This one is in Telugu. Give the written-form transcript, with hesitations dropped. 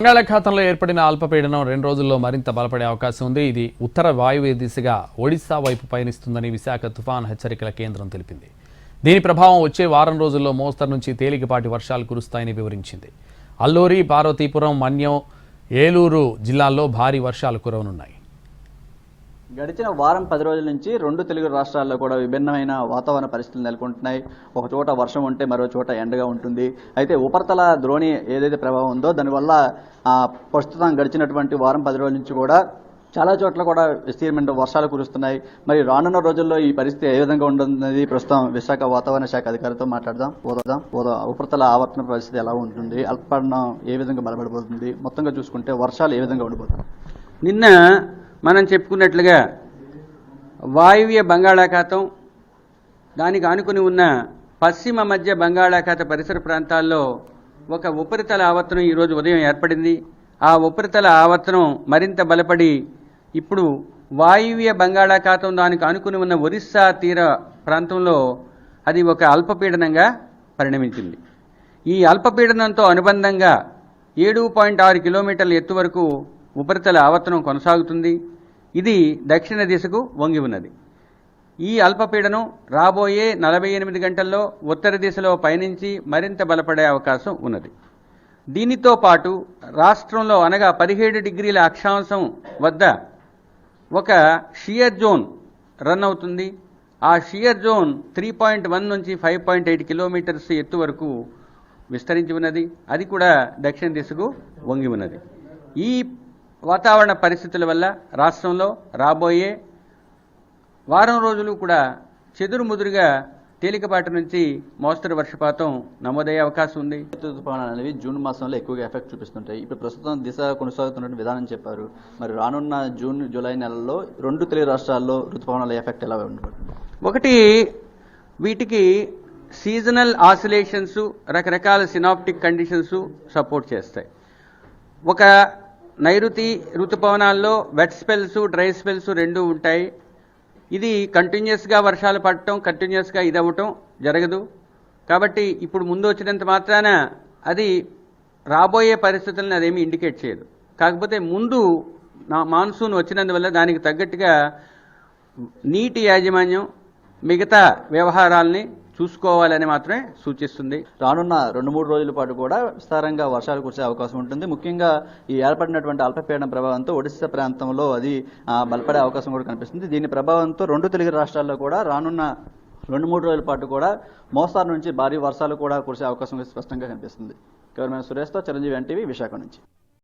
బంగాళాఖాతంలో ఏర్పడిన అల్పపీడనం 2 రోజుల్లో మరింత బలపడే అవకాశం ఉంది. ఇది ఉత్తర వాయువ్య దిశగా ఒడిశా వైపు పయనిస్తుందని విశాఖ తుఫాన్ హెచ్చరికల కేంద్రం తెలిపింది. దీని ప్రభావం వచ్చే వారం రోజుల్లో మోస్తరు నుంచి తేలికపాటి వర్షాలు కురుస్తాయని వివరించింది. అల్లూరి, పార్వతీపురం, మన్యం, ఏలూరు జిల్లాల్లో భారీ వర్షాలు కురవనున్నాయి. గడిచిన వారం 10 రోజుల నుంచి 2 తెలుగు రాష్ట్రాల్లో కూడా విభిన్నమైన వాతావరణ పరిస్థితులు నెలకొంటున్నాయి. ఒక చోట వర్షం ఉంటే మరో చోట ఎండగా ఉంటుంది. అయితే ఉపరితల ద్రోణి ఏదైతే ప్రభావం ఉందో దానివల్ల ప్రస్తుతం గడిచినటువంటి వారం 10 రోజుల నుంచి కూడా చాలా చోట్ల కూడా విస్తీర్ణమైన వర్షాలు కురుస్తున్నాయి. మరి రానున్న రోజుల్లో ఈ పరిస్థితి ఏ విధంగా ఉంటుంది ప్రస్తుతం విశాఖ వాతావరణ శాఖ అధికారితో మాట్లాడదాం. ఉపరితల ఆవర్తన పరిస్థితి ఎలా ఉంటుంది, అల్పపీడనం ఏ విధంగా బలపడిపోతుంది, మొత్తంగా చూసుకుంటే వర్షాలు ఏ విధంగా ఉండిపోతుంది. నిన్న మనం చెప్పుకున్నట్లుగా వాయువ్య బంగాళాఖాతం, దానికి ఆనుకుని ఉన్న పశ్చిమ మధ్య బంగాళాఖాత పరిసర ప్రాంతాల్లో ఒక ఉపరితల ఆవర్తనం ఈరోజు ఉదయం ఏర్పడింది. ఆ ఉపరితల ఆవర్తనం మరింత బలపడి ఇప్పుడు వాయువ్య బంగాళాఖాతం దానికి ఆనుకుని ఉన్న ఒరిస్సా తీర ప్రాంతంలో అది ఒక అల్పపీడనంగా పరిణమించింది. ఈ అల్పపీడనంతో అనుబంధంగా 7.6 కిలోమీటర్ల ఎత్తు వరకు ఉపరితల ఆవర్తనం కొనసాగుతుంది. ఇది దక్షిణ దిశకు వంగి ఉన్నది. ఈ అల్పపీడనం రాబోయే 48 గంటల్లో ఉత్తర దిశలో పయనించి మరింత బలపడే అవకాశం ఉన్నది. దీనితో పాటు రాష్ట్రంలో అనగా 17 డిగ్రీల అక్షాంశం వద్ద ఒక షియర్ జోన్ రన్ అవుతుంది. ఆ షియర్ జోన్ 3.1 నుంచి 5.8 కిలోమీటర్స్ ఎత్తు వరకు విస్తరించి ఉన్నది. అది కూడా దక్షిణ దిశకు వంగి ఉన్నది. ఈ వాతావరణ పరిస్థితుల వల్ల రాష్ట్రంలో రాబోయే వారం రోజులు కూడా చెదురుముదురుగా తేలికపాటి నుంచి మోస్తరు వర్షపాతం నమోదయ్యే అవకాశం ఉంది. ఋతుపవనాలు అనేవి జూన్ మాసంలో ఎక్కువగా ఎఫెక్ట్ చూపిస్తుంటాయి. ఇప్పుడు ప్రస్తుతం దిశ కొనసాగుతున్న విధానం చెప్పారు. మరి రానున్న జూన్, జూలై నెలల్లో 2 తెలుగు రాష్ట్రాల్లో ఋతుపవనాల ఎఫెక్ట్ ఎలా ఉండబోతుంది? ఒకటి, వీటికి సీజనల్ ఆసిలేషన్స్, రకరకాల సినాప్టిక్ కండిషన్స్ సపోర్ట్ చేస్తాయి. ఒక నైరుతి ఋతుపవనాల్లో వెట్ స్పెల్స్, డ్రై స్పెల్స్ రెండూ ఉంటాయి. ఇది కంటిన్యూస్గా వర్షాలు పడటం, కంటిన్యూస్గా ఇదవ్వటం జరగదు. కాబట్టి ఇప్పుడు ముందు వచ్చినంత మాత్రాన అది రాబోయే పరిస్థితులను అదేమీ ఇండికేట్ చేయదు. కాకపోతే ముందు మాన్సూన్ వచ్చినందువల్ల దానికి తగ్గట్టుగా నీటి యాజమాన్యం, మిగతా వ్యవహారాలని చూసుకోవాలని మాత్రమే సూచిస్తుంది. రానున్న 2-3 రోజుల పాటు కూడా విస్తారంగా వర్షాలు కురిసే అవకాశం ఉంటుంది. ముఖ్యంగా ఈ ఏర్పడినటువంటి అల్పపీడన ప్రభావంతో ఒడిశా ప్రాంతంలో అది బలపడే అవకాశం కూడా కనిపిస్తుంది. దీని ప్రభావంతో 2 తెలుగు రాష్ట్రాల్లో కూడా రానున్న 2-3 రోజుల పాటు కూడా మోస్తారు నుంచి భారీ వర్షాలు కూడా కురిసే అవకాశం స్పష్టంగా కనిపిస్తుంది. కెమెరామెన్ సురేష్తో చిరంజీవి, ఎన్టీవీ, విశాఖ నుంచి.